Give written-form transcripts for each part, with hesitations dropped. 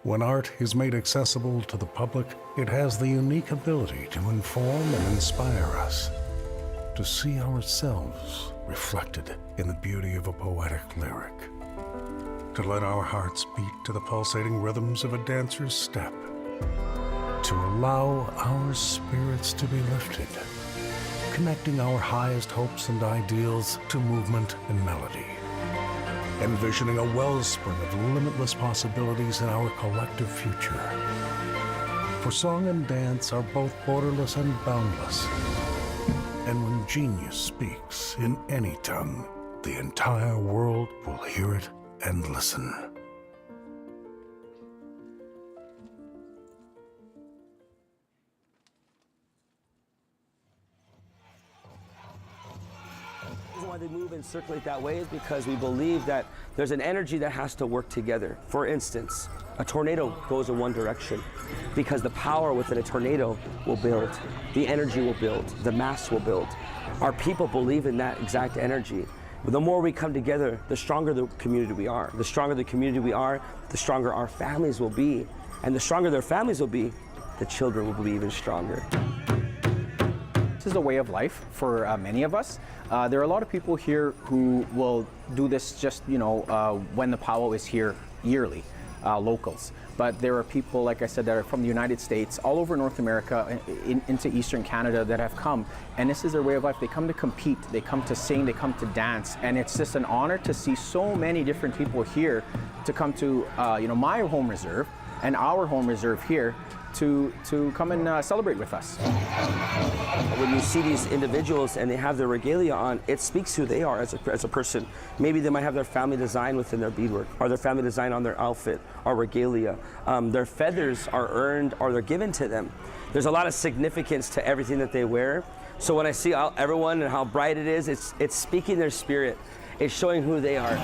When art is made accessible to the public, it has the unique ability to inform and inspire us, to see ourselves reflected in the beauty of a poetic lyric, to let our hearts beat to the pulsating rhythms of a dancer's step, to allow our spirits to be lifted, connecting our highest hopes and ideals to movement and melody, envisioning a wellspring of limitless possibilities in our collective future. For song and dance are both borderless and boundless. And when genius speaks in any tongue, the entire world will hear it and listen. Why they move and circulate that way is because we believe that there's an energy that has to work together. For instance, a tornado goes in one direction because the power within a tornado will build, the energy will build, the mass will build. Our people believe in that exact energy. But the more we come together, the stronger the community we are. The stronger the community we are, the stronger our families will be. And the stronger their families will be, the children will be even stronger. This is a way of life for many of us. There are a lot of people here who will do this just, when the powwow is here yearly, locals. But there are people, like I said, that are from the United States, all over North America, into Eastern Canada that have come. And this is their way of life. They come to compete, they come to sing, they come to dance. And it's just an honor to see so many different people here to come to, my home reserve and our home reserve here to come and celebrate with us. When you see these individuals and they have their regalia on, it speaks who they are as a person. Maybe they might have their family design within their beadwork, or their family design on their outfit or regalia. Their feathers are earned or they're given to them. There's a lot of significance to everything that they wear. So when I see everyone and how bright it is, it's speaking their spirit. It's showing who they are.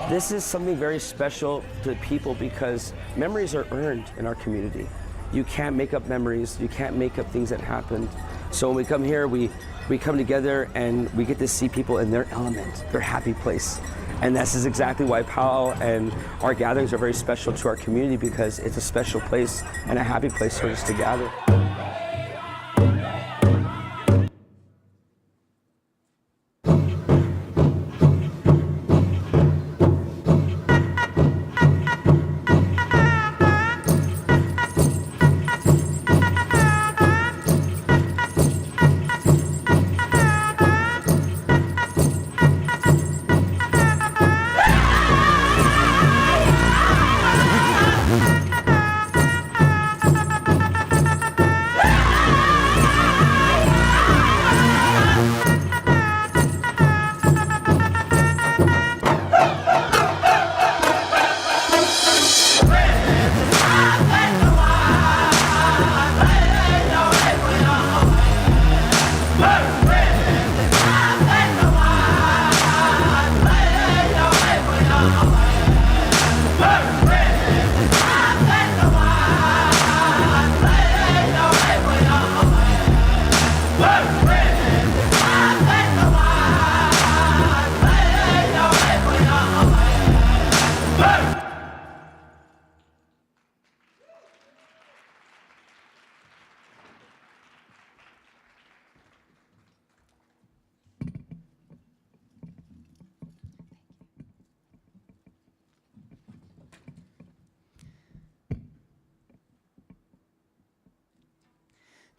This is something very special to people because memories are earned in our community. You can't make up memories. You can't make up things that happened. So when we come here, we come together and we get to see people in their element, their happy place. And this is exactly why powwow and our gatherings are very special to our community, because it's a special place and a happy place for us to gather.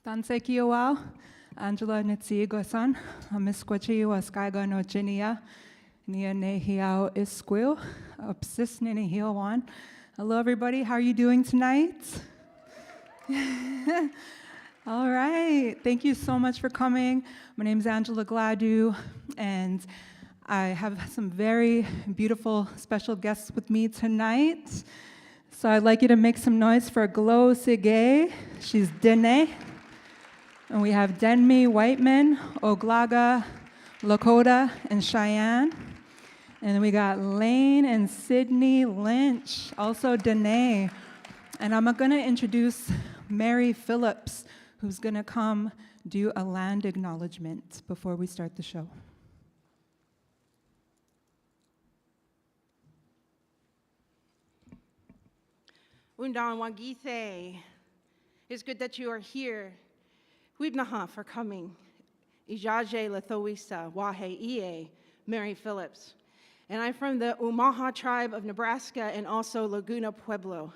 Tansekiwa, Angela Nitsigo-san, amiskwaciy-wâskahikan no Jinia, nehiyaw isquill, upsis nehiyawan. Hello everybody, how are you doing tonight? All right, thank you so much for coming. My name is Angela Gladue, and I have some very beautiful special guests with me tonight. So I'd like you to make some noise for Glo Sige. She's Dene. And we have Denmi Whiteman, Oglaga, Lakota, and Cheyenne. And we got Lane and Sydney Lynch, also Dene. And I'm gonna introduce Mary Phillips, who's gonna come do a land acknowledgement before we start the show. Undan Wagithe. It's good that you are here. Huibnaha for coming. Ijaje Lathoisa, Wahe Ie, Mary Phillips. And I'm from the Umaha tribe of Nebraska and also Laguna Pueblo.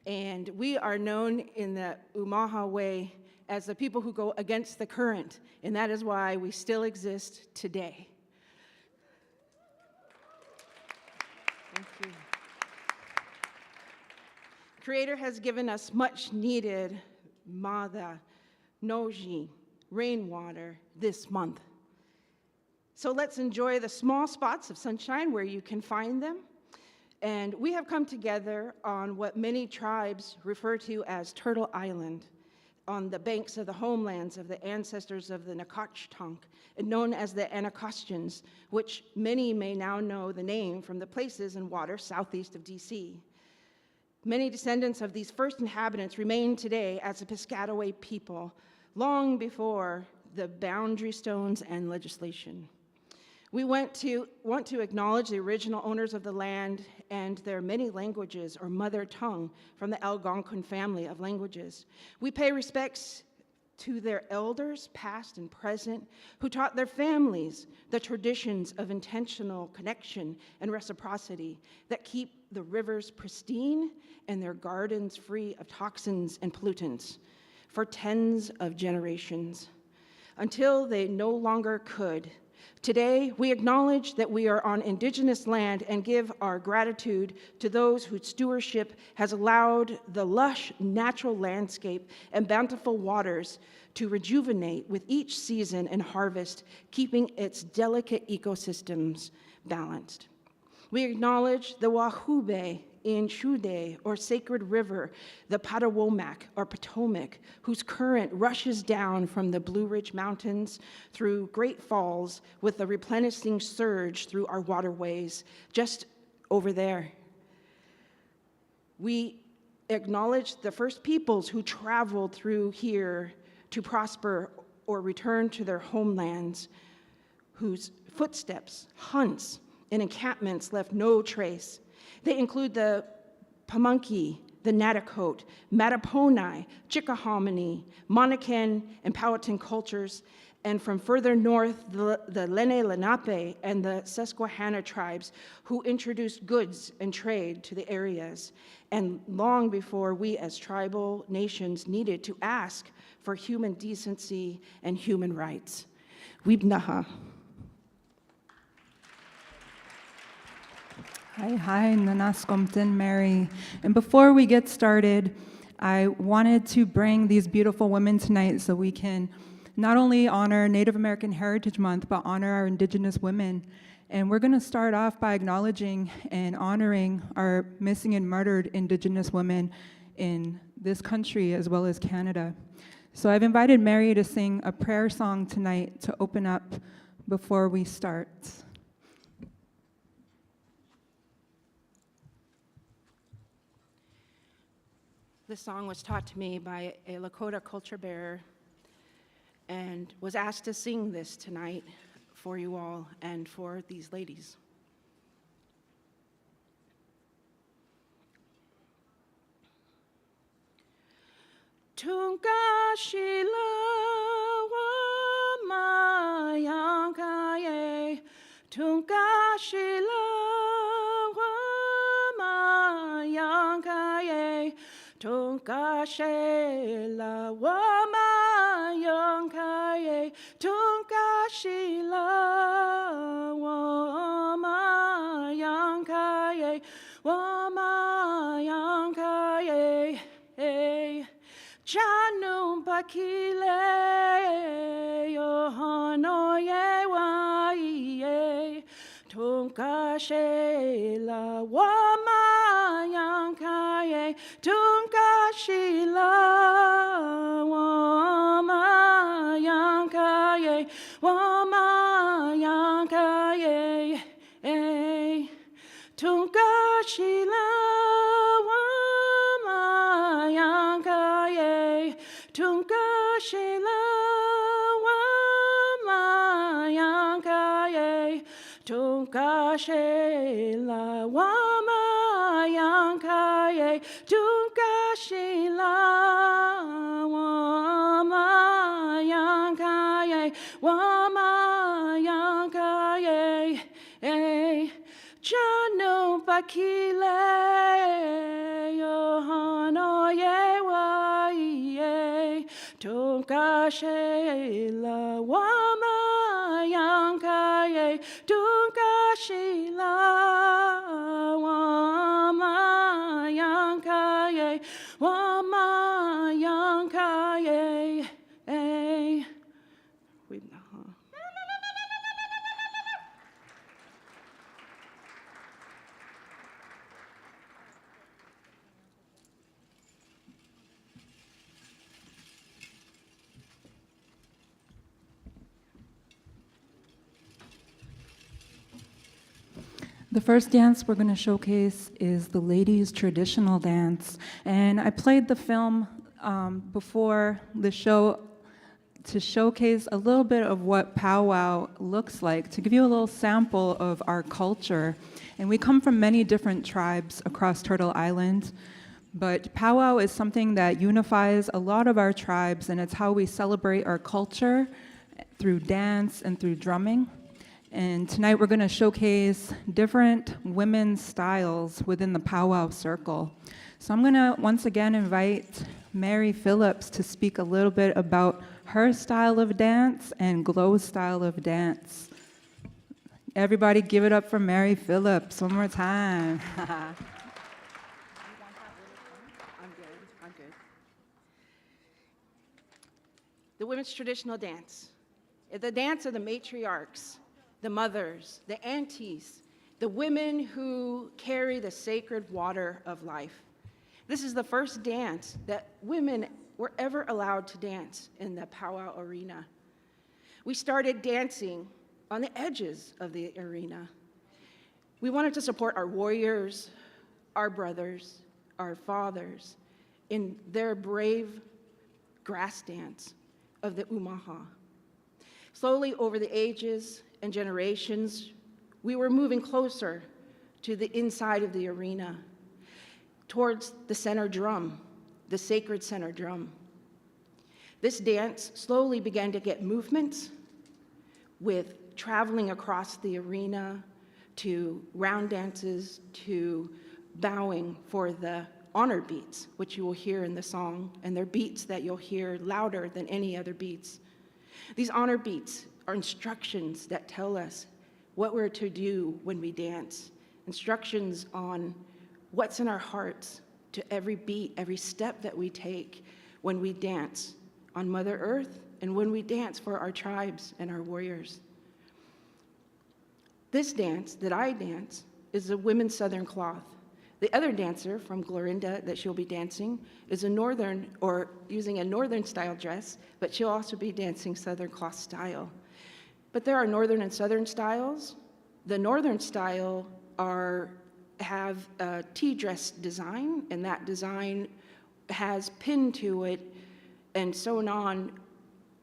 And we are known in the Umaha way as the people who go against the current. And that is why we still exist today. Thank you. Creator has given us much needed mada, noji, rainwater this month. So let's enjoy the small spots of sunshine where you can find them. And we have come together on what many tribes refer to as Turtle Island, on the banks of the homelands of the ancestors of the Nacotchtank, known as the Anacostions, which many may now know the name from the places and water southeast of DC. Many descendants of these first inhabitants remain today as a Piscataway people, long before the boundary stones and legislation. We want to acknowledge the original owners of the land and their many languages or mother tongue from the Algonquin family of languages. We pay respects to their elders, past and present, who taught their families the traditions of intentional connection and reciprocity that keep the rivers pristine and their gardens free of toxins and pollutants for tens of generations, until they no longer could. Today, we acknowledge that we are on Indigenous land and give our gratitude to those whose stewardship has allowed the lush natural landscape and bountiful waters to rejuvenate with each season and harvest, keeping its delicate ecosystems balanced. We acknowledge the Wahube in Shude, or Sacred River, the Patawomac, or Potomac, whose current rushes down from the Blue Ridge Mountains through Great Falls with a replenishing surge through our waterways just over there. We acknowledge the first peoples who traveled through here to prosper or return to their homelands, whose footsteps, hunts, and encampments left no trace. They include the Pamunkey, the Natticoke, Mattaponi, Chickahominy, Monacan, and Powhatan cultures, and from further north, the Lenni Lenape and the Susquehanna tribes who introduced goods and trade to the areas, and long before we as tribal nations needed to ask for human decency and human rights. Weebnaha. Hi, Nanaskomten Mary. And before we get started, I wanted to bring these beautiful women tonight so we can not only honor Native American Heritage Month, but honor our Indigenous women. And we're gonna start off by acknowledging and honoring our missing and murdered Indigenous women in this country as well as Canada. So I've invited Mary to sing a prayer song tonight to open up before we start. This song was taught to me by a Lakota culture bearer and was asked to sing this tonight for you all and for these ladies. Tunka shila wa mayankaye, tunka shila wa mayankaye. Tunka shela wama yonkaye, tunka shela wama yonkaye, chanum pakile yohonoye waiye, tunka shela wama yonkaye, tunka shila wama yankaye, tunka shila wama yankaye, tunka shila wama yankaye, tunka shila wama wama-yankaye, tunkashila, wama-yankaye, wama-yankaye, Chanu pakile, yohano ye, tunkashila, wama-yankaye, tunkashila, wama-yankaye, wama-yankaye, The first dance we're going to showcase is the ladies' traditional dance. And I played the film before the show to showcase a little bit of what powwow looks like, to give you a little sample of our culture. And we come from many different tribes across Turtle Island, but powwow is something that unifies a lot of our tribes, and it's how we celebrate our culture through dance and through drumming. And tonight we're going to showcase different women's styles within the powwow circle. So I'm going to once again invite Mary Phillips to speak a little bit about her style of dance and Glow's style of dance. Everybody give it up for Mary Phillips one more time. I'm good. The women's traditional dance. The dance of the matriarchs, the mothers, the aunties, the women who carry the sacred water of life. This is the first dance that women were ever allowed to dance in the powwow arena. We started dancing on the edges of the arena. We wanted to support our warriors, our brothers, our fathers in their brave grass dance of the umaha. Slowly over the ages and generations, we were moving closer to the inside of the arena, towards the center drum, the sacred center drum. This dance slowly began to get movement with traveling across the arena to round dances, to bowing for the honor beats, which you will hear in the song, and they're beats that you'll hear louder than any other beats. These honor beats are instructions that tell us what we're to do when we dance, instructions on what's in our hearts to every beat, every step that we take when we dance on Mother Earth and when we dance for our tribes and our warriors. This dance that I dance is a women's southern cloth. The other dancer from Glorinda that she'll be dancing is a northern, or using a northern style dress, but she'll also be dancing southern cloth style. But there are northern and southern styles. The northern style have a tea dress design, and that design has pinned to it and sewn on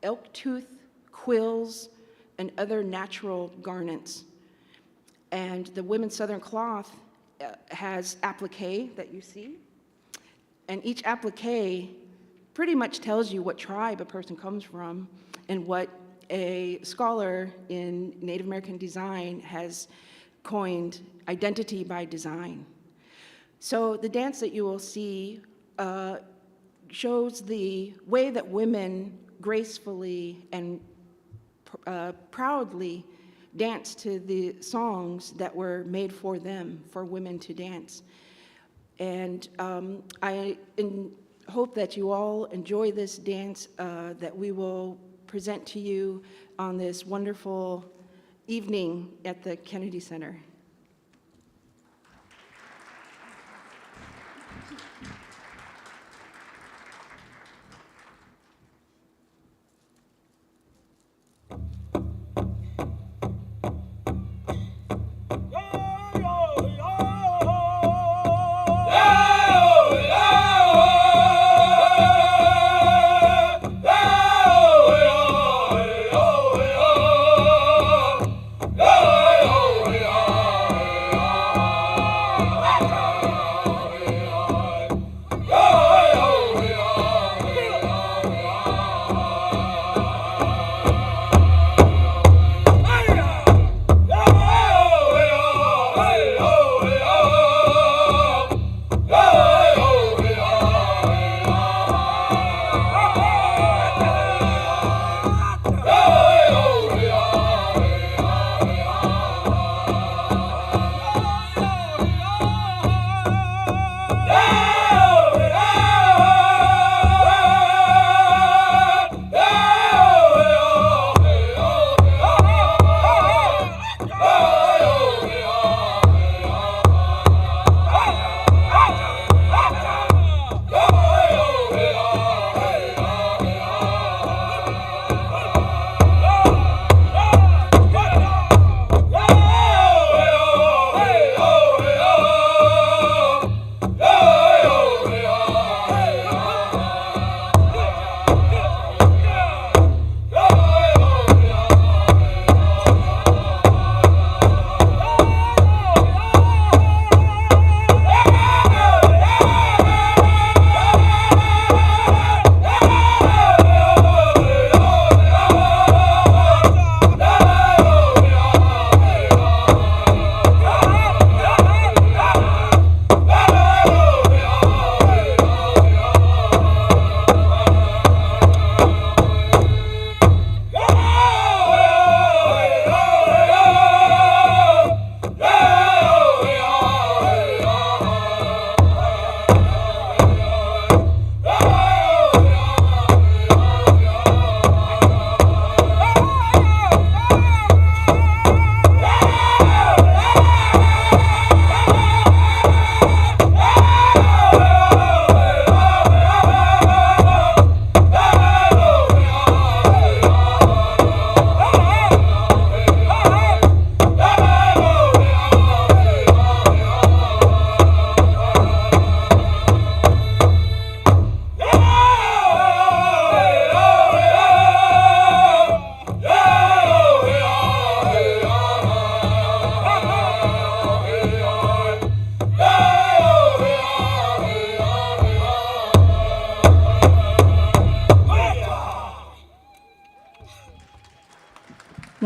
elk tooth, quills, and other natural garnets. And the women's southern cloth has applique that you see, and each applique pretty much tells you what tribe a person comes from and what a scholar in Native American design has coined identity by design. So the dance that you will see shows the way that women gracefully and proudly dance to the songs that were made for them, for women to dance. And I hope that you all enjoy this dance that we will present to you on this wonderful evening at the Kennedy Center.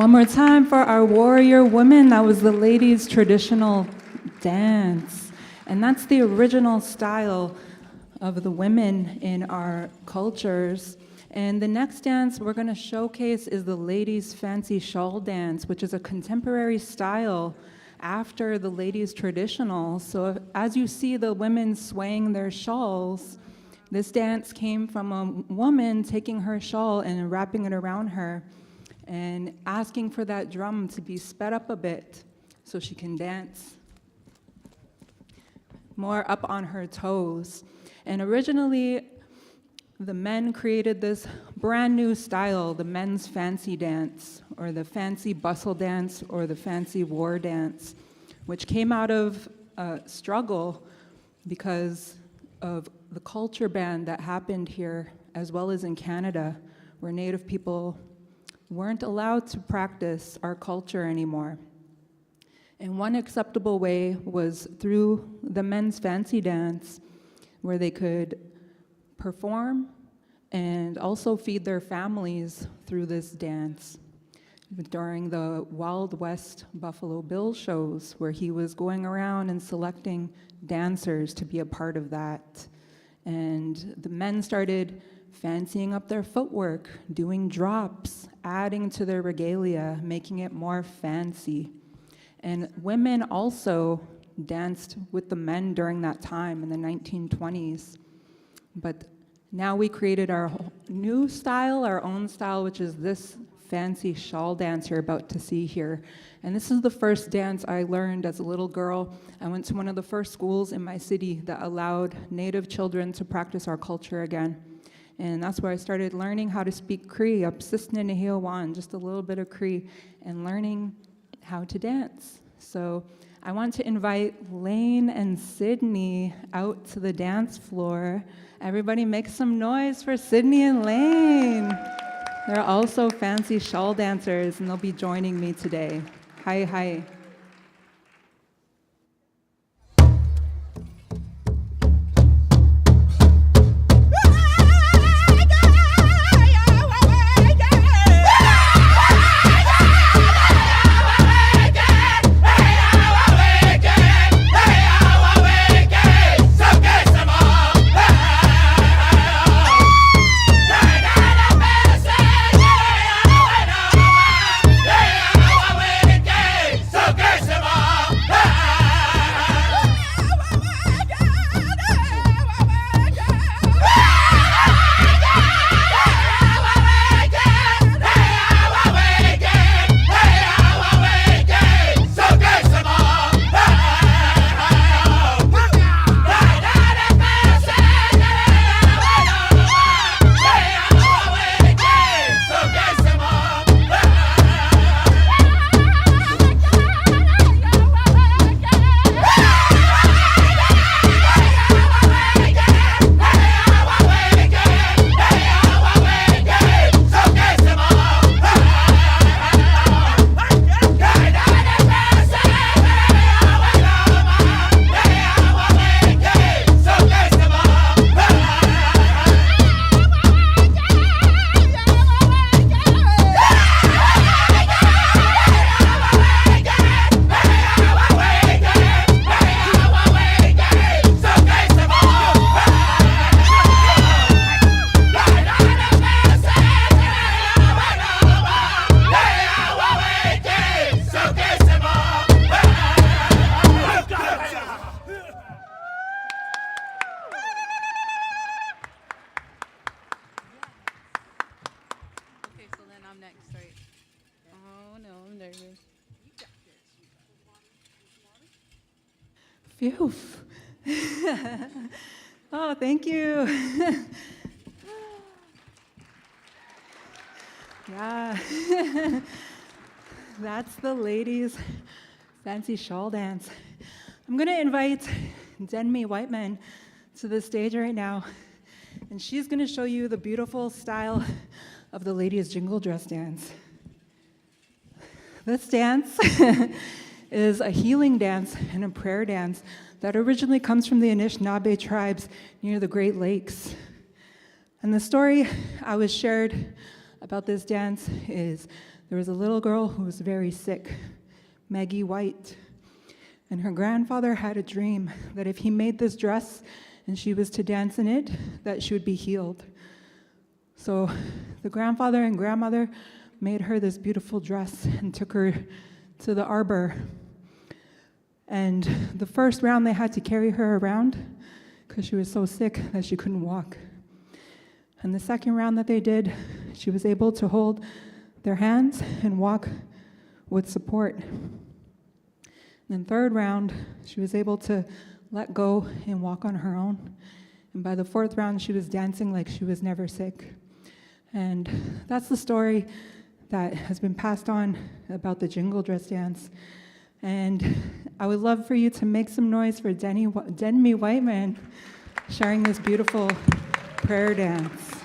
One more time for our warrior women. That was the ladies' traditional dance. And that's the original style of the women in our cultures. And the next dance we're going to showcase is the ladies' fancy shawl dance, which is a contemporary style after the ladies' traditional. So as you see the women swaying their shawls, this dance came from a woman taking her shawl and wrapping it around her and asking for that drum to be sped up a bit so she can dance more up on her toes. And originally, the men created this brand new style, the men's fancy dance, or the fancy bustle dance, or the fancy war dance, which came out of a struggle because of the culture ban that happened here, as well as in Canada, where Native people weren't allowed to practice our culture anymore. And one acceptable way was through the men's fancy dance, where they could perform and also feed their families through this dance. During the Wild West Buffalo Bill shows, where he was going around and selecting dancers to be a part of that. And the men started fancying up their footwork, doing drops, adding to their regalia, making it more fancy. And women also danced with the men during that time in the 1920s. But now we created our new style, our own style, which is this fancy shawl dance you're about to see here. And this is the first dance I learned as a little girl. I went to one of the first schools in my city that allowed Native children to practice our culture again. And that's where I started learning how to speak Cree, nehiyaw, just a little bit of Cree, and learning how to dance. So I want to invite Lane and Sydney out to the dance floor. Everybody make some noise for Sydney and Lane. They're also fancy shawl dancers, and they'll be joining me today. Hi, hi. Phew. Oh, thank you. Yeah. That's the ladies' fancy shawl dance. I'm going to invite Denmi Whiteman to the stage right now, and she's going to show you the beautiful style of the ladies' jingle dress dance. This dance is a healing dance and a prayer dance that originally comes from the Anishinaabe tribes near the Great Lakes. And the story I was shared about this dance is there was a little girl who was very sick, Maggie White. And her grandfather had a dream that if he made this dress and she was to dance in it, that she would be healed. So the grandfather and grandmother made her this beautiful dress and took her to the arbor. And the first round they had to carry her around because she was so sick that she couldn't walk. And the second round that they did, she was able to hold their hands and walk with support. And then third round, she was able to let go and walk on her own. And by the fourth round, she was dancing like she was never sick. And that's the story that has been passed on about the Jingle dress dance. And I would love for you to make some noise for Denny Whiteman sharing this beautiful prayer dance.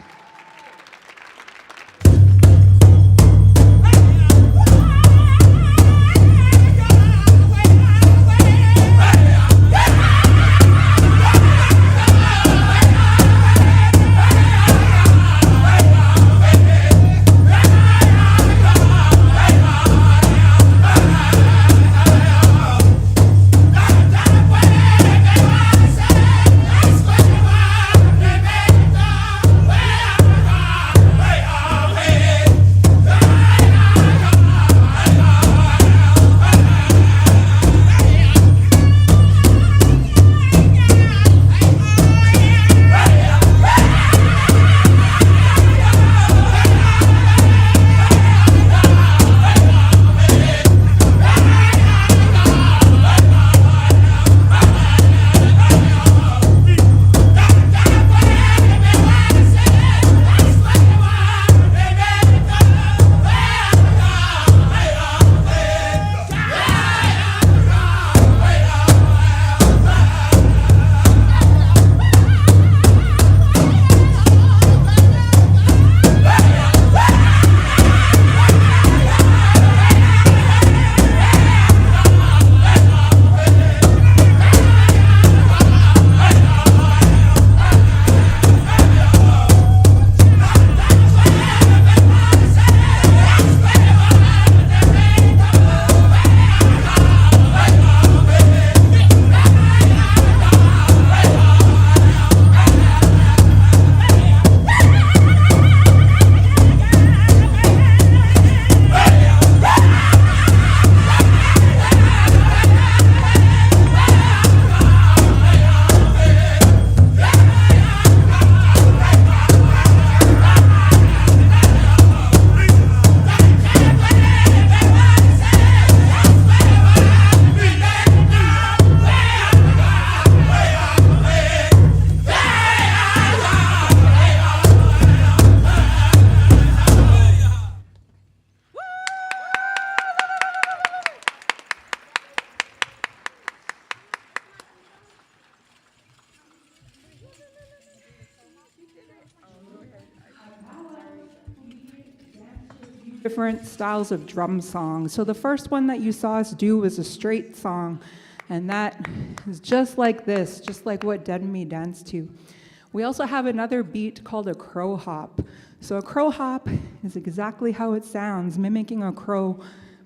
Different styles of drum song. So the first one that you saw us do was a straight song, and that is just like this, just like what Dead and Me danced to. We also have another beat called a crow hop. So a crow hop is exactly how it sounds, mimicking a crow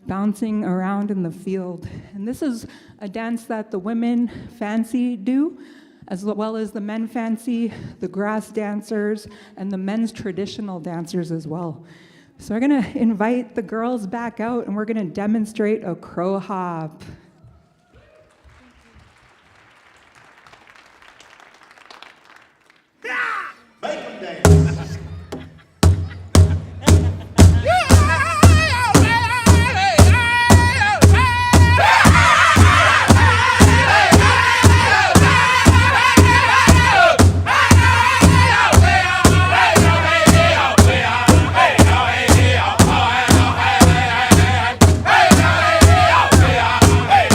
bouncing around in the field. And this is a dance that the women fancy do, as well as the men fancy, the grass dancers, and the men's traditional dancers as well. So we're gonna invite the girls back out and we're gonna demonstrate a crow hop. Make them dance. Hey!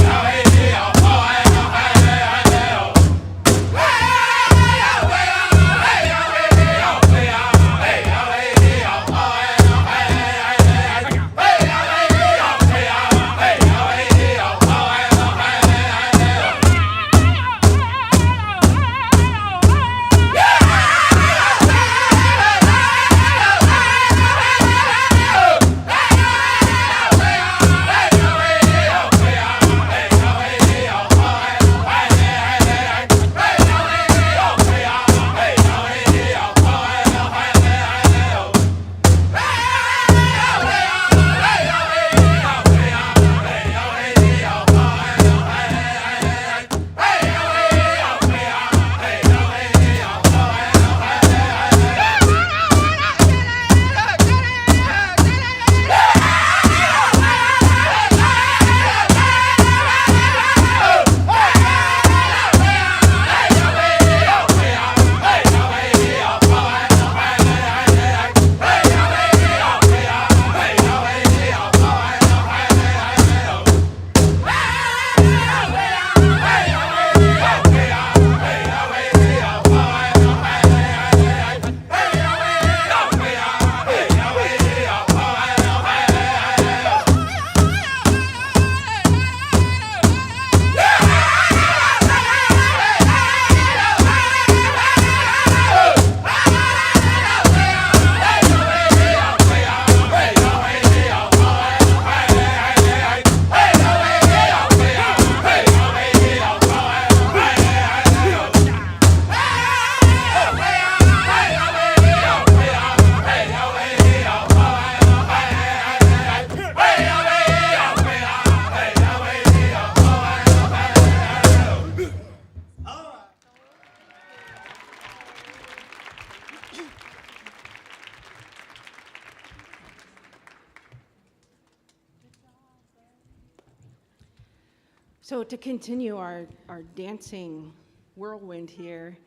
So to continue our dancing whirlwind here,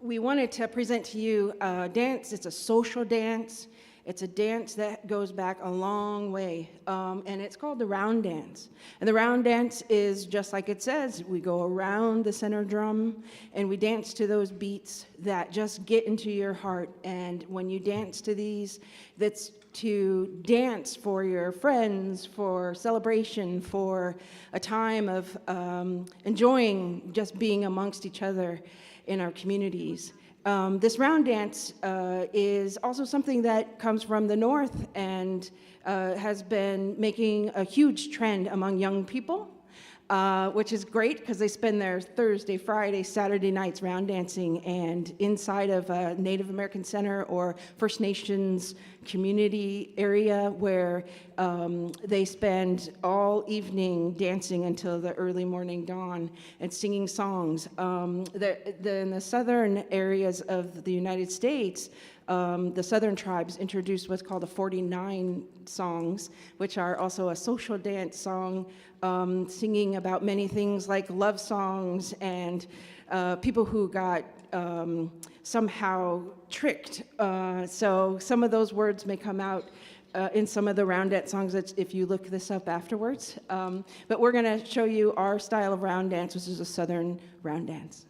we wanted to present to you a dance. It's a social dance. It's a dance that goes back a long way, and it's called the round dance. And the round dance is just like it says. We go around the center drum, and we dance to those beats that just get into your heart. And when you dance to these, that's to dance for your friends, for celebration, for a time of enjoying just being amongst each other in our communities. This round dance is also something that comes from the North and has been making a huge trend among young people, which is great because they spend their Thursday, Friday, Saturday nights round dancing, and inside of a Native American center or First Nations community area where they spend all evening dancing until the early morning dawn and singing songs. In the southern areas of the United States, the southern tribes introduced what's called the 49 songs, which are also a social dance song, singing about many things like love songs and people who got somehow tricked. So some of those words may come out in some of the round dance songs if you look this up afterwards. But we're going to show you our style of round dance, which is a southern round dance.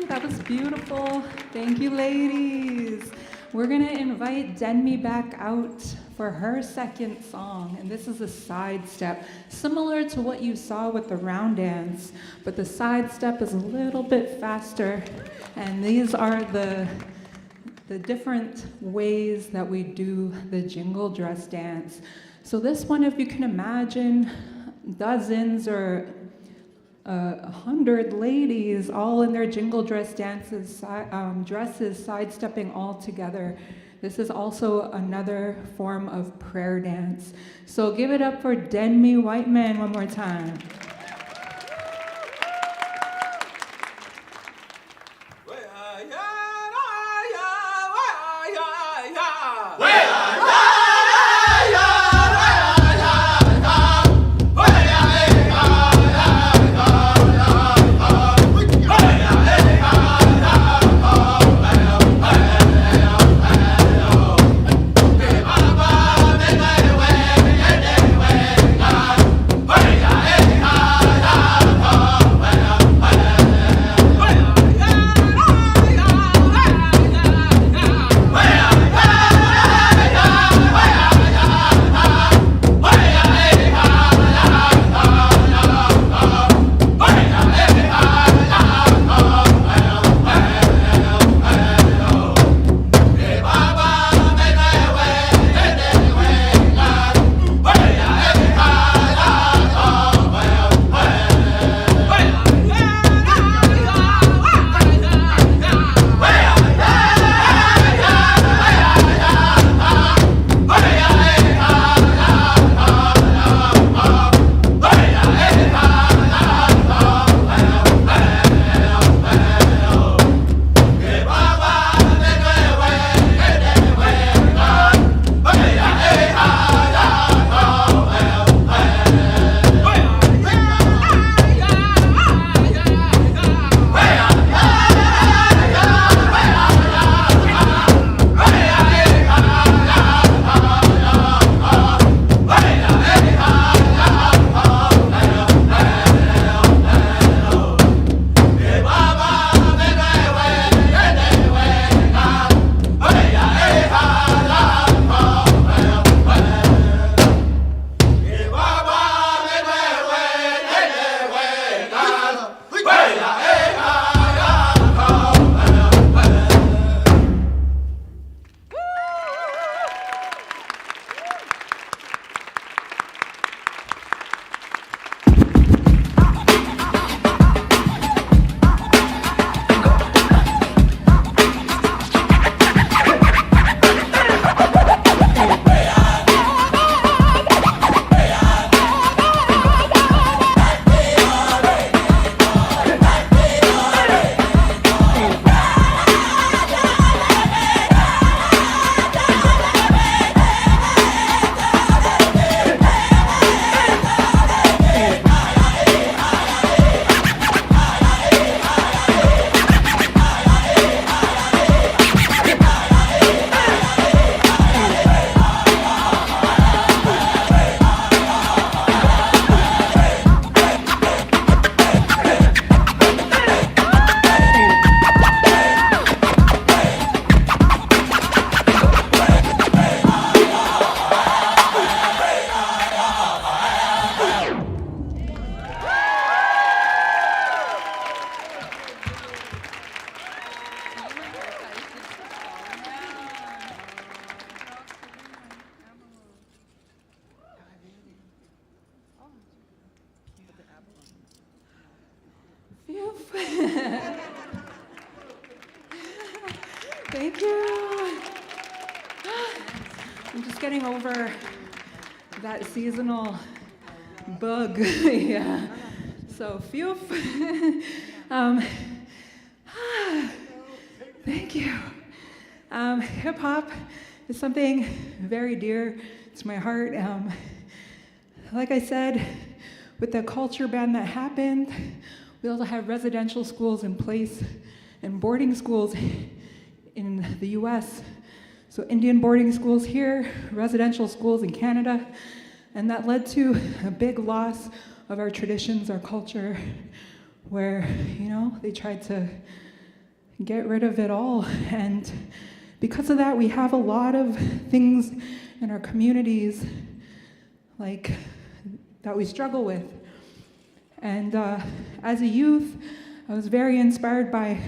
That was beautiful. Thank you, ladies. We're going to invite Denmi back out for her second song, and this is a side step, similar to what you saw with the round dance, but the side step is a little bit faster, and these are the different ways that we do the jingle dress dance. So this one, if you can imagine, dozens or 100 ladies all in their jingle dress dances, dresses, sidestepping all together. This is also another form of prayer dance. So give it up for Denmi White Man one more time. Thank you. I'm just getting over that seasonal bug. Yeah. So phew. Thank you. Hip hop is something very dear to my heart. Like I said, with the culture ban that happened, we also have residential schools in place and boarding schools in the US. So Indian boarding schools here, residential schools in Canada, and that led to a big loss of our traditions, our culture, where, they tried to get rid of it all. And because of that, we have a lot of things in our communities, like that we struggle with. And as a youth, I was very inspired by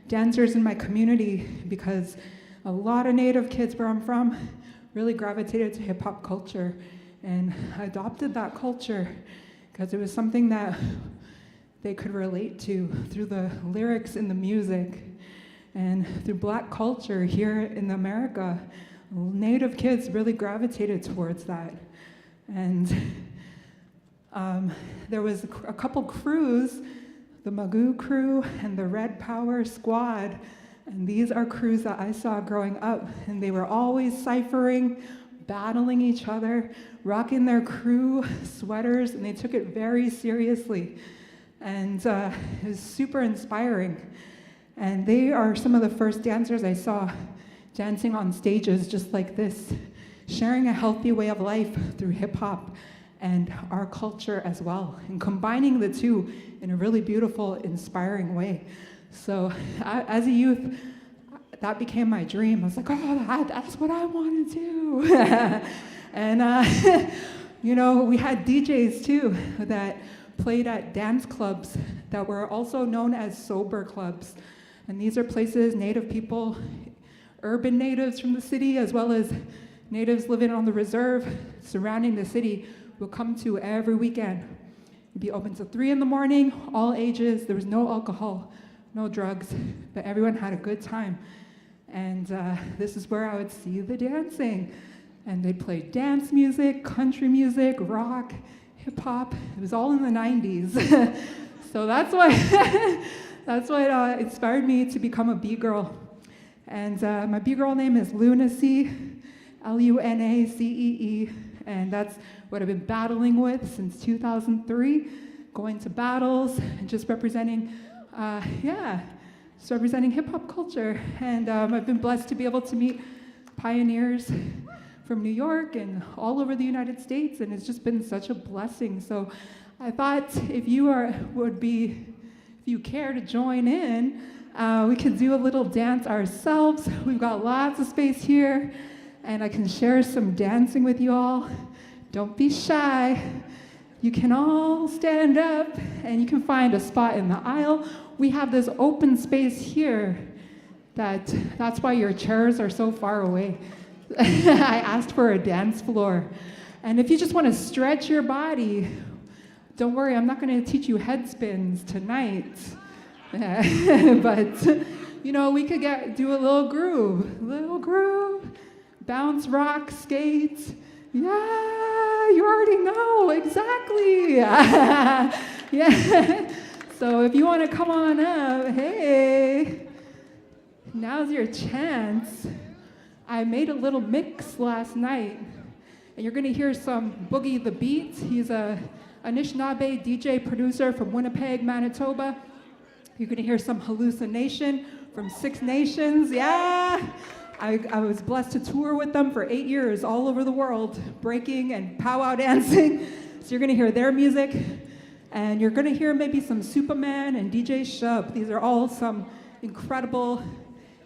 dancers in my community because a lot of Native kids where I'm from really gravitated to hip hop culture. And I adopted that culture because it was something that they could relate to through the lyrics and the music. And through Black culture here in America, Native kids really gravitated towards that. And there was a couple crews, the Magoo crew and the Red Power Squad, and these are crews that I saw growing up, and they were always ciphering, battling each other, rocking their crew sweaters, and they took it very seriously. And it was super inspiring. And they are some of the first dancers I saw dancing on stages just like this, sharing a healthy way of life through hip hop and our culture as well, and combining the two in a really beautiful, inspiring way. So as a youth, that became my dream. I was like, oh, that's what I want to do. And, you know, we had DJs too that played at dance clubs that were also known as sober clubs. And these are places Native people, urban natives from the city, as well as natives living on the reserve surrounding the city, will come to every weekend. It'd be open till 3 in the morning, all ages. There was no alcohol, no drugs, but everyone had a good time. And this is where I would see the dancing. And they'd play dance music, country music, rock, hip hop. It was all in the 90s. So that's what inspired me to become a B-girl. And my B-girl name is Lunacy, Lunacee, and that's what I've been battling with since 2003, going to battles and just representing, hip-hop culture. And I've been blessed to be able to meet pioneers from New York and all over the United States, and it's just been such a blessing. So I thought if you care to join in, we could do a little dance ourselves. We've got lots of space here, and I can share some dancing with you all. Don't be shy. You can all stand up, and you can find a spot in the aisle. We have this open space here. That's why your chairs are so far away. I asked for a dance floor. And if you just want to stretch your body, don't worry, I'm not going to teach you head spins tonight. But, you know, we could do a little groove, bounce, rock, skate. Yeah, you already know, exactly. Yeah. So if you want to come on up, hey, now's your chance. I made a little mix last night, and you're going to hear some Boogie the Beat. He's a Anishinaabe DJ producer from Winnipeg, Manitoba. You're going to hear some Halluci Nation from 6 Nations. Yeah! I was blessed to tour with them for 8 years all over the world, breaking and powwow dancing. So you're going to hear their music, and you're going to hear maybe some Superman and DJ Shub. These are all some incredible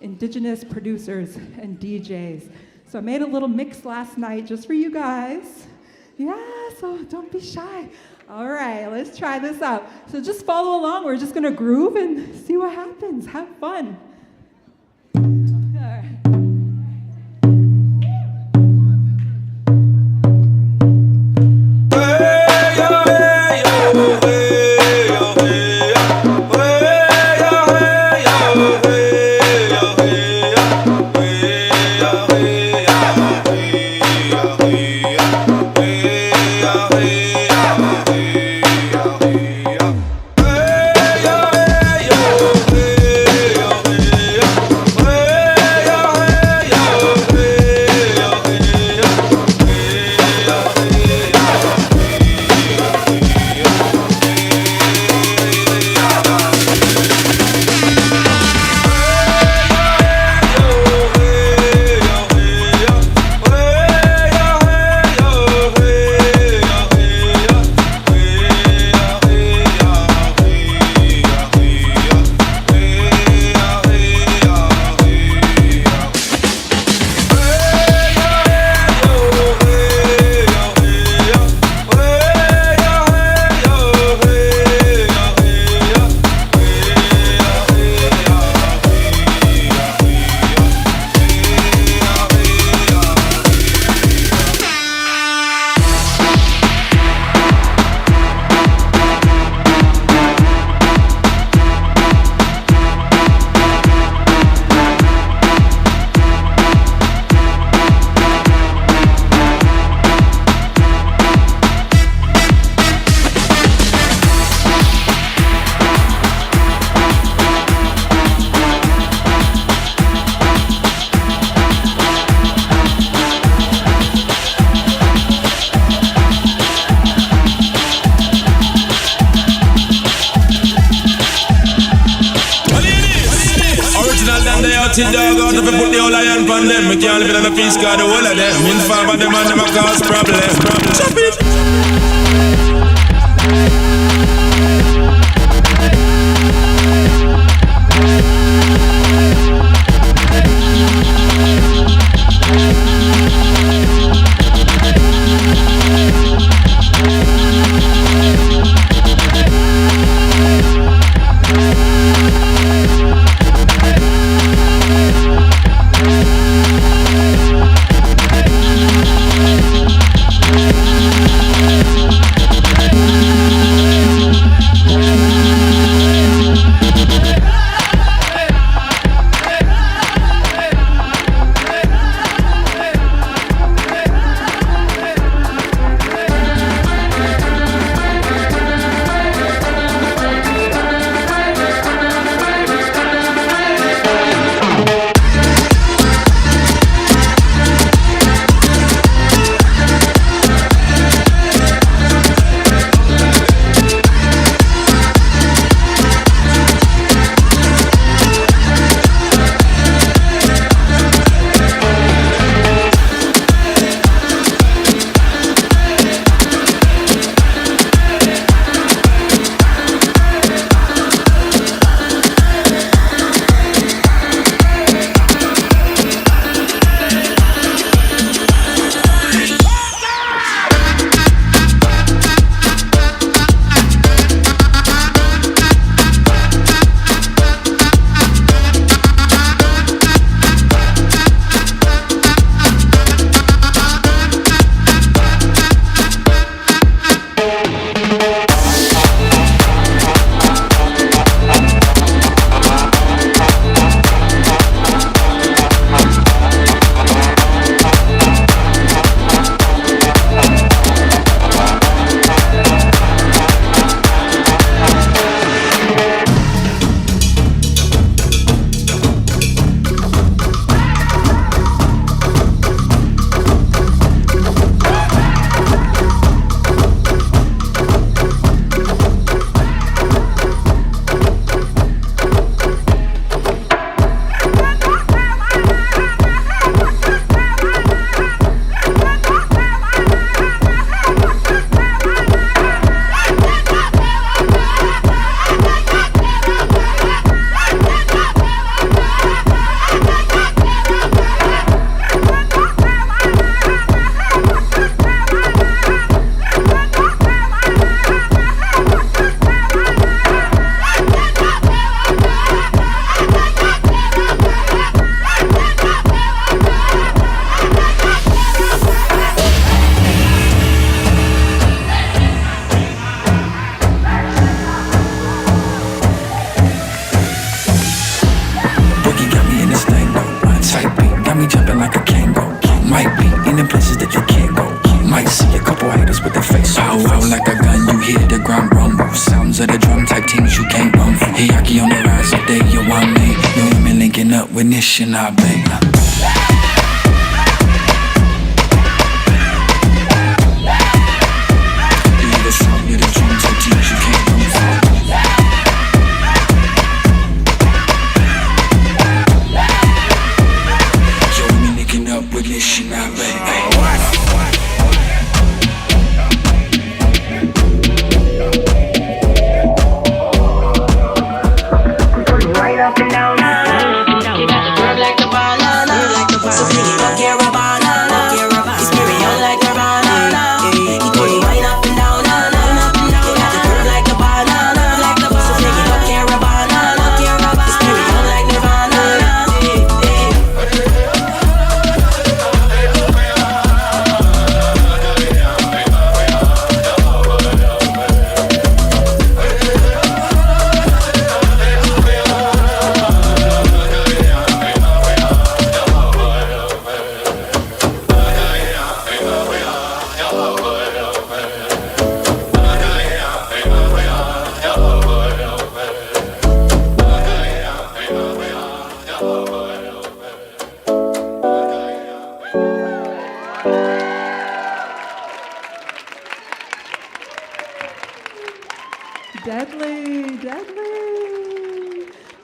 Indigenous producers and DJs. So I made a little mix last night just for you guys. Yeah, so don't be shy. All right, let's try this out. So just follow along. We're just gonna groove and see what happens. Have fun. All right. See dog out if you put the whole iron on them. Me can't live in a peace cause the whole of them. In favor them and them a cause problem. Chop it. Recognition, I beg.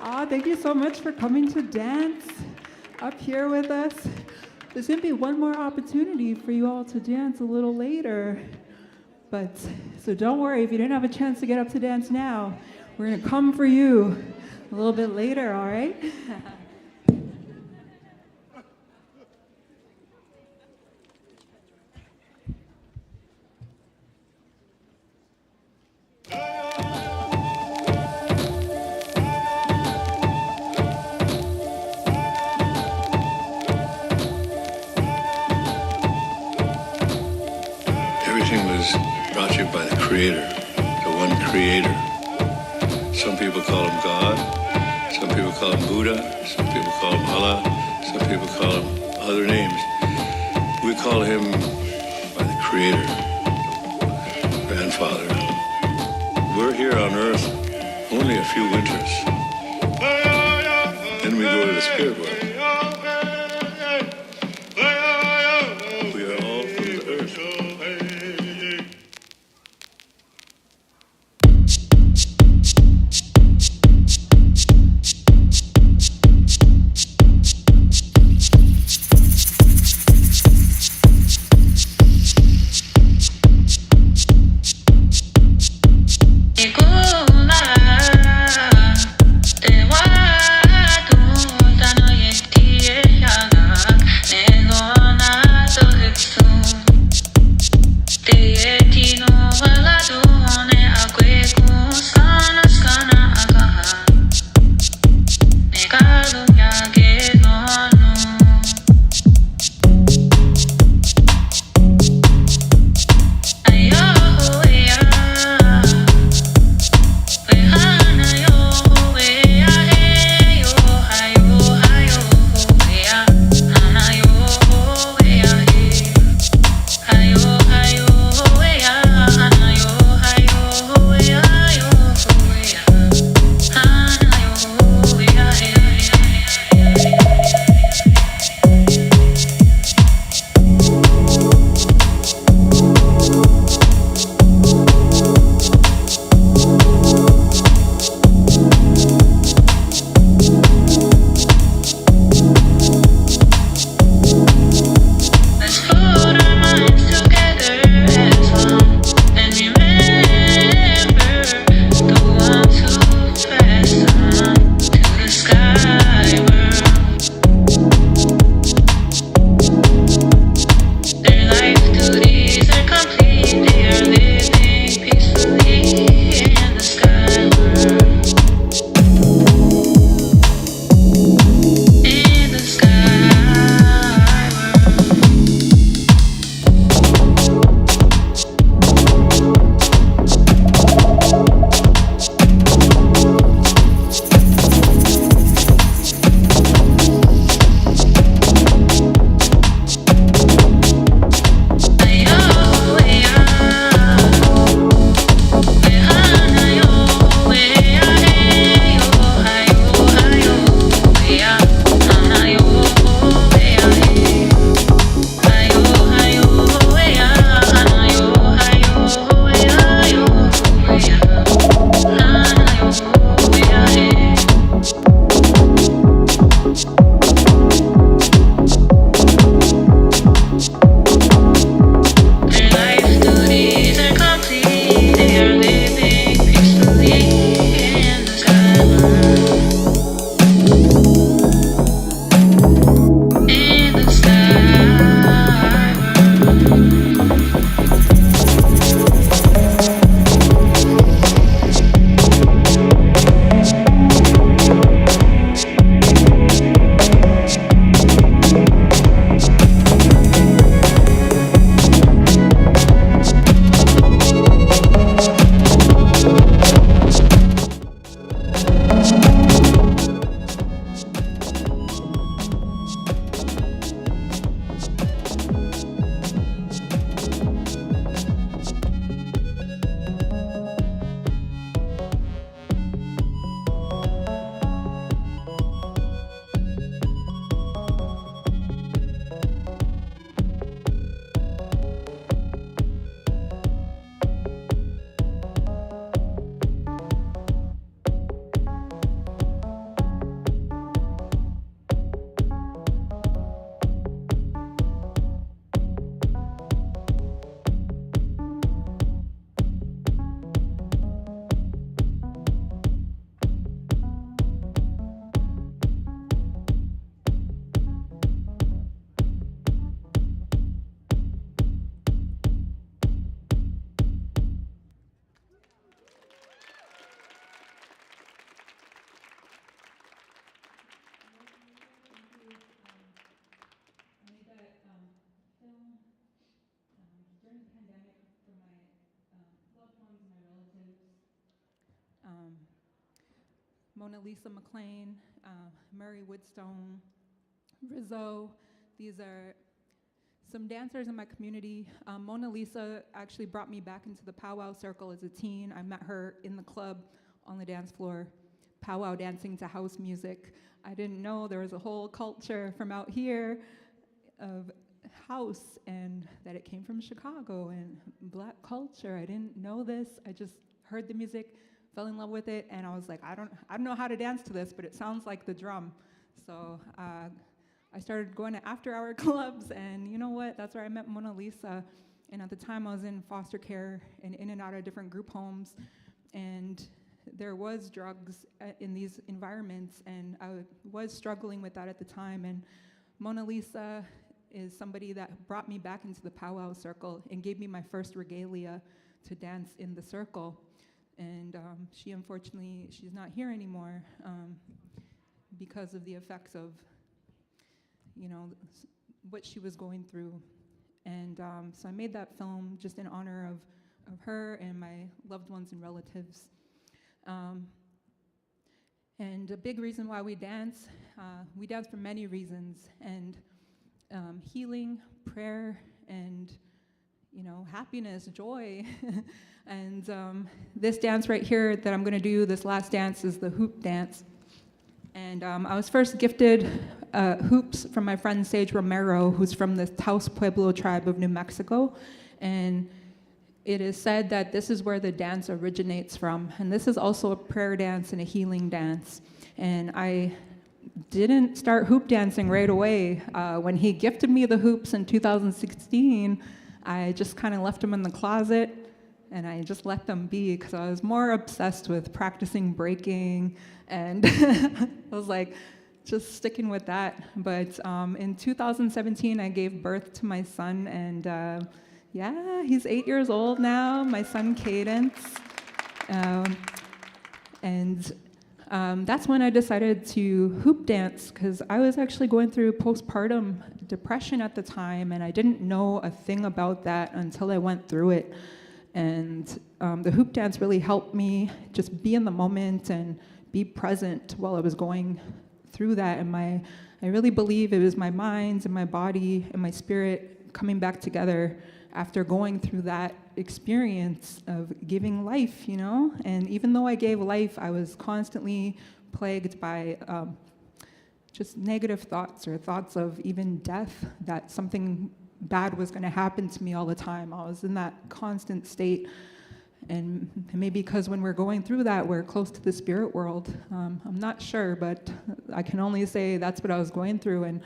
Thank you so much for coming to dance up here with us. There's going to be one more opportunity for you all to dance a little later. So don't worry, if you didn't have a chance to get up to dance now, we're going to come for you a little bit later, all right? Everything was brought to you by the Creator, the one Creator. Some people call him God, some people call him Buddha, some people call him Allah, some people call him other names. We call him by the Creator, Grandfather. We're here on Earth only a few winters. Then we go to the spirit world. We are all from the earth. Te guardo, no Mona Lisa McLean, Murray Woodstone, Rizzo. These are some dancers in my community. Mona Lisa actually brought me back into the powwow circle as a teen. I met her in the club on the dance floor, powwow dancing to house music. I didn't know there was a whole culture from out here of house and that it came from Chicago and black culture. I didn't know this. I just heard the music, fell in love with it, and I was like, I don't know how to dance to this, but it sounds like the drum. So I started going to after-hour clubs, and you know what? That's where I met Mona Lisa. And at the time, I was in foster care and in and out of different group homes, and there was drugs in these environments, and I was struggling with that at the time. And Mona Lisa is somebody that brought me back into the powwow circle and gave me my first regalia to dance in the circle. And she, unfortunately, she's not here anymore because of the effects of, you know, what she was going through. And so I made that film just in honor of her and my loved ones and relatives. And a big reason why we dance for many reasons, and healing, prayer, and happiness, joy. And this dance right here that I'm gonna do, this last dance, is the hoop dance. And I was first gifted hoops from my friend Sage Romero, who's from the Taos Pueblo tribe of New Mexico. And it is said that this is where the dance originates from. And this is also a prayer dance and a healing dance. And I didn't start hoop dancing right away. When he gifted me the hoops in 2016, I just kind of left them in the closet and I just let them be because I was more obsessed with practicing breaking, and I was like, just sticking with that. But in 2017, I gave birth to my son, and yeah, he's 8 years old now, my son Cadence. And that's when I decided to hoop dance, because I was actually going through postpartum depression at the time, and I didn't know a thing about that until I went through it. And the hoop dance really helped me just be in the moment and be present while I was going through that. And I really believe it was my mind and my body and my spirit coming back together after going through that experience of giving life, And even though I gave life, I was constantly plagued by just negative thoughts, or thoughts of even death, that something bad was going to happen to me all the time. I was in that constant state. And maybe because when we're going through that, we're close to the spirit world. I'm not sure, but I can only say that's what I was going through. And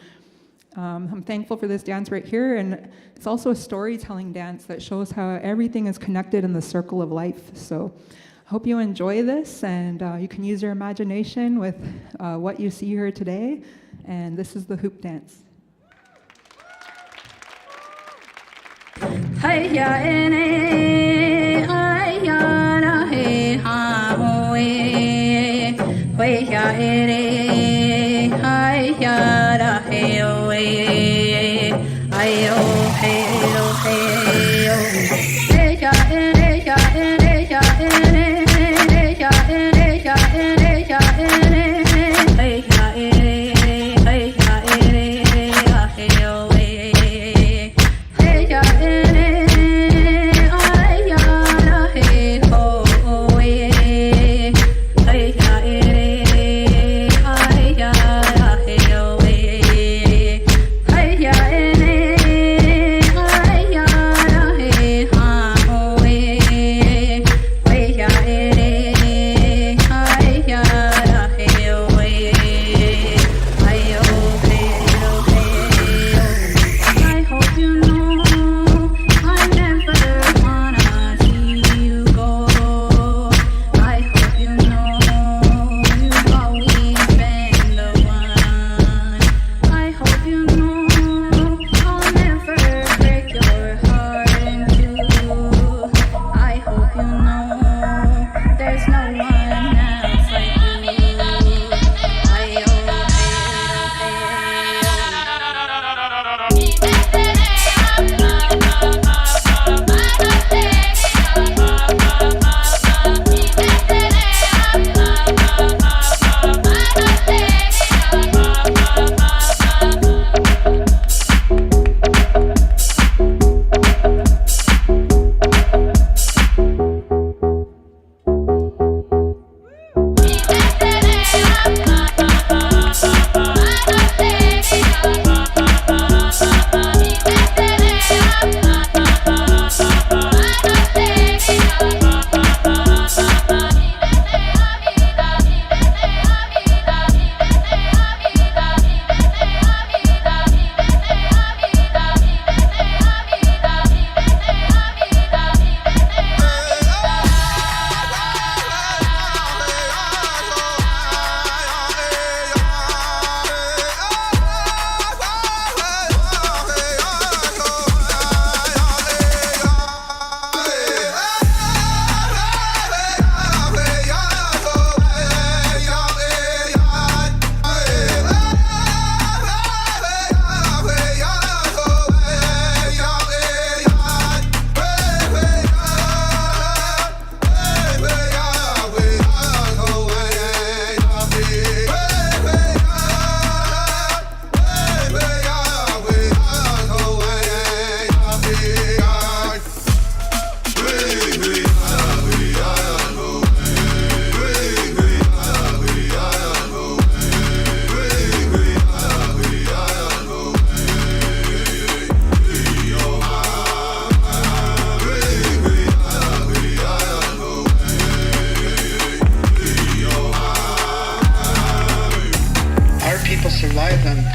I'm thankful for this dance right here. And it's also a storytelling dance that shows how everything is connected in the circle of life. So I hope you enjoy this, and you can use your imagination with what you see here today. And this is the hoop dance.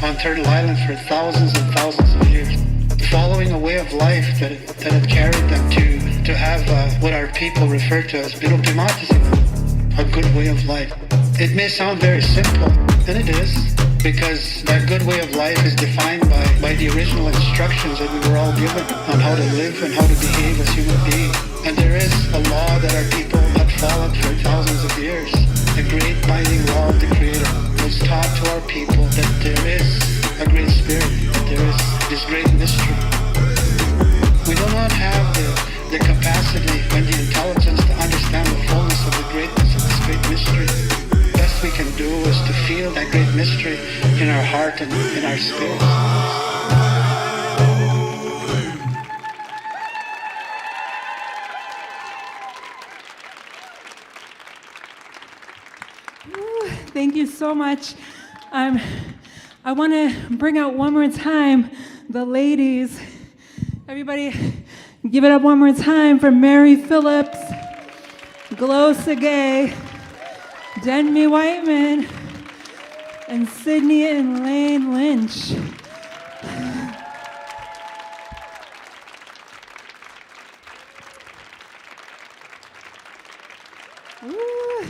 on Turtle Island for thousands and thousands of years, following a way of life that had carried them to have what our people refer to as a good way of life. It may sound very simple, and it is, because that good way of life is defined by the original instructions that we were all given on how to live and how to behave as human beings. And there is a law that our people have followed for thousands of years. The great binding law of the Creator was taught to our people that there is a great spirit, that there is this great mystery. We do not have the capacity and the intelligence to understand the fullness of the greatness of this great mystery. The best we can do is to feel that great mystery in our heart and in our spirit. Thank you so much. I want to bring out one more time the ladies. Everybody, give it up one more time for Mary Phillips, Glow Segay, Denmy Whiteman, and Sydney and Lane Lynch. Ooh.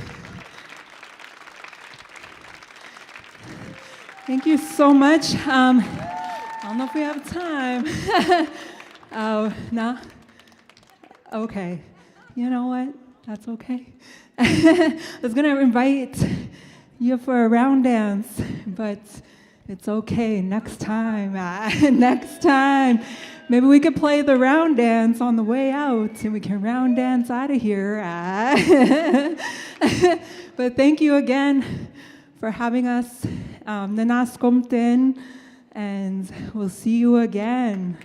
Thank you so much. I don't know if we have time. Oh, no? Okay. You know what? That's okay. I was going to invite you for a round dance, but it's okay. Next time. Next time. Maybe we could play the round dance on the way out, and we can round dance out of here. But thank you again for having us. Nanas Komten, and we'll see you again.